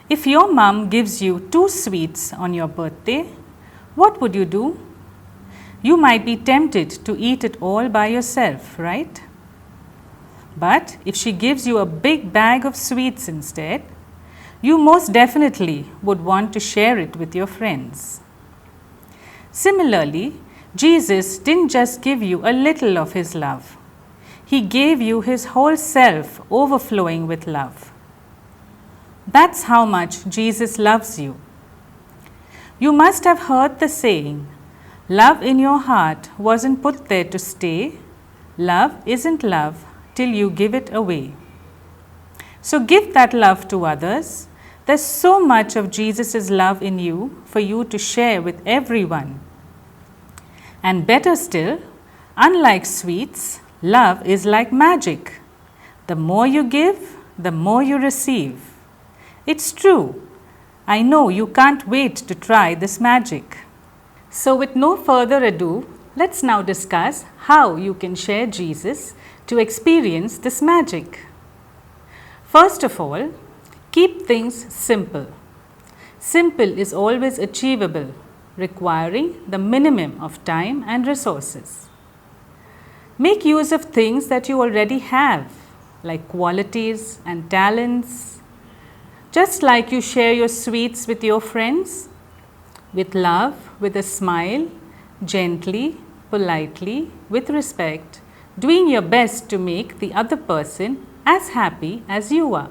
If your mom gives you 2 sweets on your birthday, what would you do? You might be tempted to eat it all by yourself, right? But if she gives you a big bag of sweets instead, you most definitely would want to share it with your friends. Similarly, Jesus didn't just give you a little of His love. He gave you His whole self overflowing with love. That's how much Jesus loves you. You must have heard the saying, love in your heart wasn't put there to stay. Love isn't love till you give it away. So give that love to others. There's so much of Jesus' love in you for you to share with everyone. And better still, unlike sweets, love is like magic. The more you give, the more you receive. It's true. I know you can't wait to try this magic. So with no further ado, let's now discuss how you can share Jesus to experience this magic. First of all, keep things simple. Simple is always achievable, requiring the minimum of time and resources. Make use of things that you already have, like qualities and talents. Just like you share your sweets with your friends, with love, with a smile, gently, politely, with respect, doing your best to make the other person as happy as you are.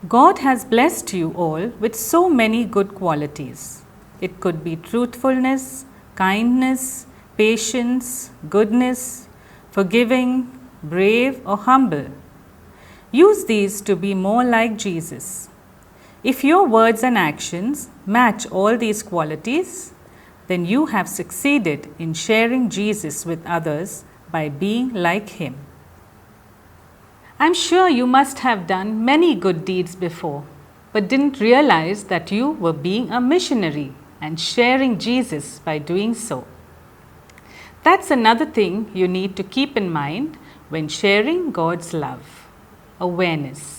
God has blessed you all with so many good qualities. It could be truthfulness, kindness, patience, goodness, forgiving, brave, or humble. Use these to be more like Jesus. If your words and actions match all these qualities, then you have succeeded in sharing Jesus with others by being like Him. I'm sure you must have done many good deeds before, but didn't realize that you were being a missionary and sharing Jesus by doing so. That's another thing you need to keep in mind when sharing God's love. Awareness.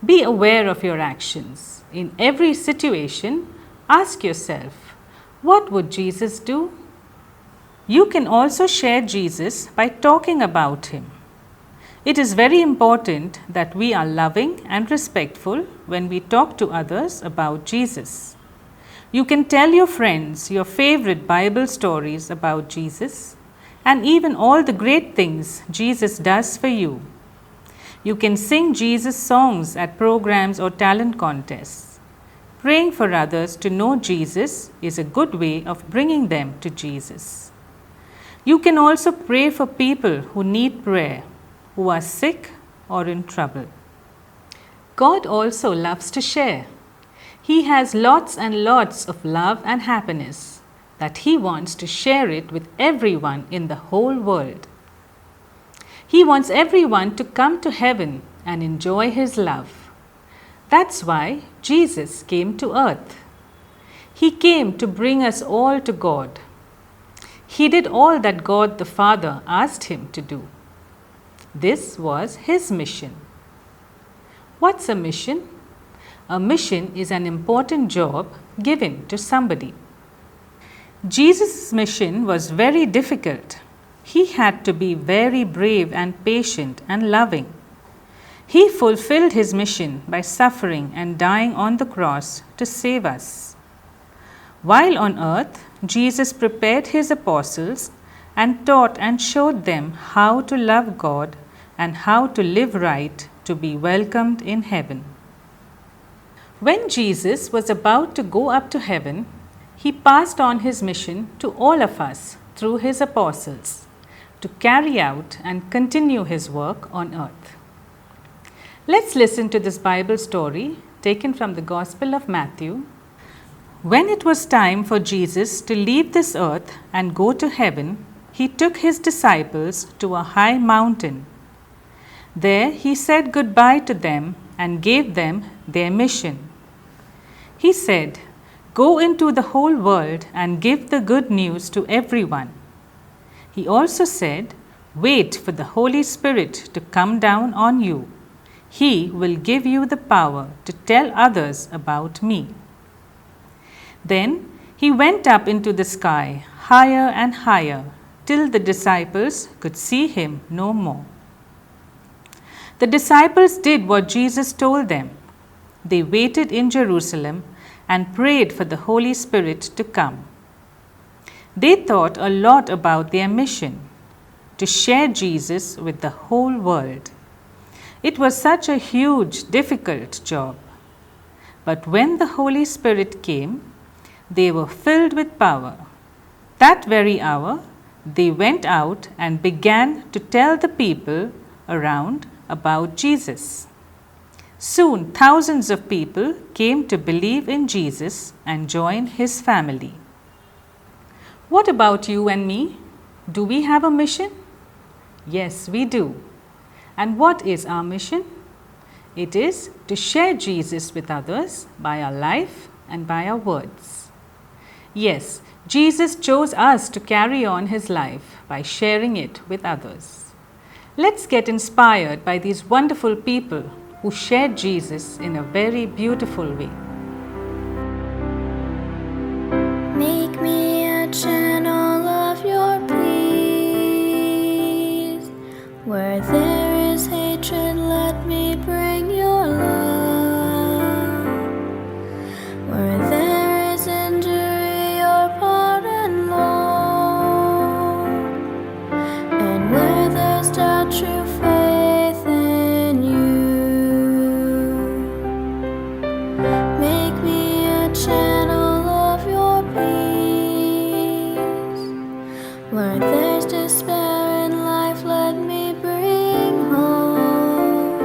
Be aware of your actions. In every situation, ask yourself, what would Jesus do? You can also share Jesus by talking about Him. It is very important that we are loving and respectful when we talk to others about Jesus. You can tell your friends your favorite Bible stories about Jesus and even all the great things Jesus does for you. You can sing Jesus songs at programs or talent contests. Praying for others to know Jesus is a good way of bringing them to Jesus. You can also pray for people who need prayer, who are sick or in trouble. God also loves to share. He has lots and lots of love and happiness that He wants to share it with everyone in the whole world. He wants everyone to come to heaven and enjoy His love. That's why Jesus came to earth. He came to bring us all to God. He did all that God the Father asked Him to do. This was His mission. What's a mission? A mission is an important job given to somebody. Jesus' mission was very difficult. He had to be very brave and patient and loving. He fulfilled His mission by suffering and dying on the cross to save us. While on earth, Jesus prepared His apostles and taught and showed them how to love God and how to live right to be welcomed in heaven. When Jesus was about to go up to heaven, He passed on His mission to all of us through His apostles to carry out and continue His work on earth. Let's listen to this Bible story taken from the Gospel of Matthew. When it was time for Jesus to leave this earth and go to heaven, He took His disciples to a high mountain. There He said goodbye to them and gave them their mission. He said, "Go into the whole world and give the good news to everyone." He also said, "Wait for the Holy Spirit to come down on you. He will give you the power to tell others about me." Then he went up into the sky, higher and higher, till the disciples could see him no more. The disciples did what Jesus told them. They waited in Jerusalem and prayed for the Holy Spirit to come. They thought a lot about their mission, to share Jesus with the whole world. It was such a huge, difficult job. But when the Holy Spirit came, they were filled with power. That very hour, they went out and began to tell the people around about Jesus. Soon, thousands of people came to believe in Jesus and join his family. What about you and me? Do we have a mission? Yes, we do. And what is our mission? It is to share Jesus with others by our life and by our words. Yes, Jesus chose us to carry on his life by sharing it with others. Let's get inspired by these wonderful people who shared Jesus in a very beautiful way. Make me a channel of your peace. Where there is hatred, let me bring your love. Where there is injury, your pardon, Lord. And where there's doubt, true faith in you. Make me a channel of your peace. Where there's despair in life, let me bring hope.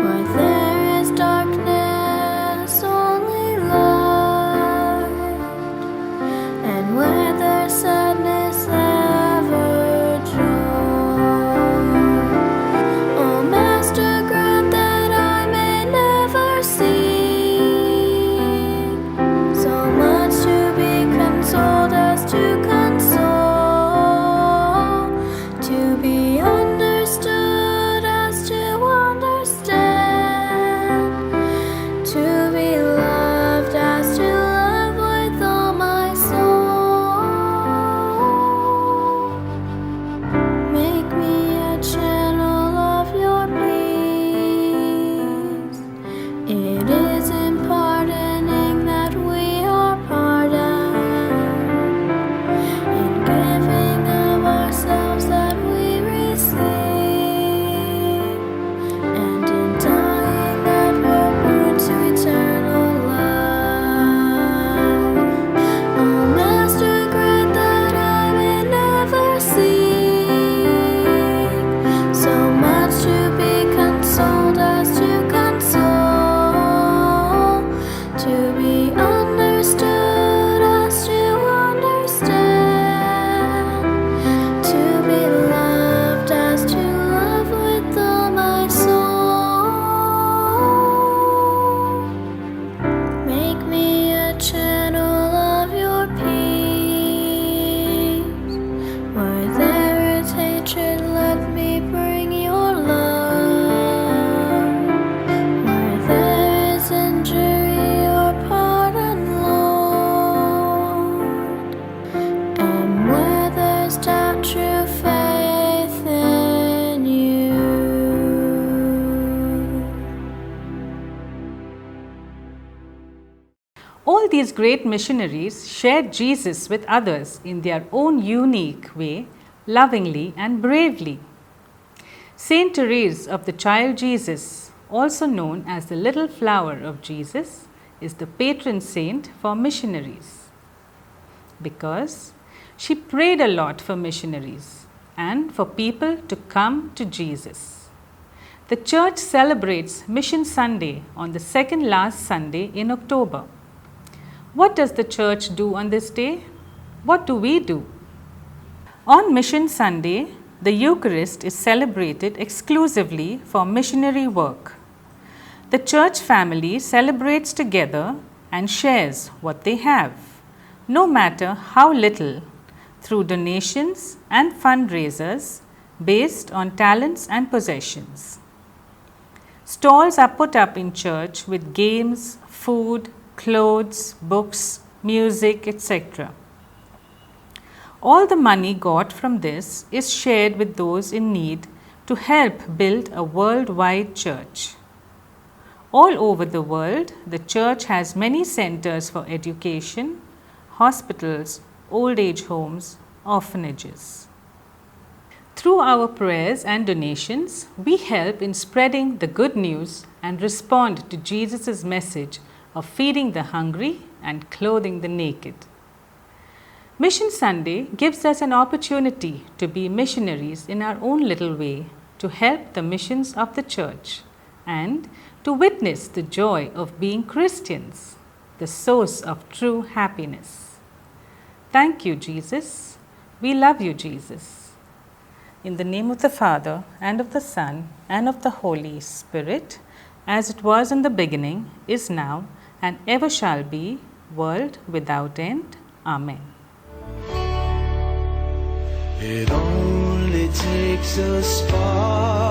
Where there is darkness, only light. And where there's sadness, ever joy. Oh, Master, grant that I may never see so much to be consoled as to console, to be understood as to understand, to be loved as to love with all my soul. Make me a channel of your peace. It is in pardoning that we are pardoned, in giving of ourselves that we receive, and in dying that we're born to eternal life. Oh, Master, grant that I may never seek so much to be consoled as to console, to be understood as to understand, to be loved as to love with all my soul. Make me a channel of your peace. Where there is hatred, let me bring your love. Where there is injury, your pardon, Lord. And where there's doubt, true faith in you. All these great missionaries shared Jesus with others in their own unique way, lovingly and bravely. Saint Therese of the Child Jesus, also known as the Little Flower of Jesus, is the patron saint for missionaries because she prayed a lot for missionaries and for people to come to Jesus. The church celebrates Mission Sunday on the second last Sunday in October. What does the church do on this day? What do we do? On Mission Sunday, the Eucharist is celebrated exclusively for missionary work. The church family celebrates together and shares what they have, no matter how little, through donations and fundraisers based on talents and possessions. Stalls are put up in church with games, food, clothes, books, music, etc. All the money got from this is shared with those in need to help build a worldwide church. All over the world, the church has many centers for education, hospitals, old age homes, orphanages. Through our prayers and donations, we help in spreading the good news and respond to Jesus' message of feeding the hungry and clothing the naked. Mission Sunday gives us an opportunity to be missionaries in our own little way to help the missions of the church and to witness the joy of being Christians, the source of true happiness. Thank you, Jesus. We love you, Jesus. In the name of the Father, and of the Son, and of the Holy Spirit, as it was in the beginning, is now, and ever shall be, world without end. Amen. It only takes a spark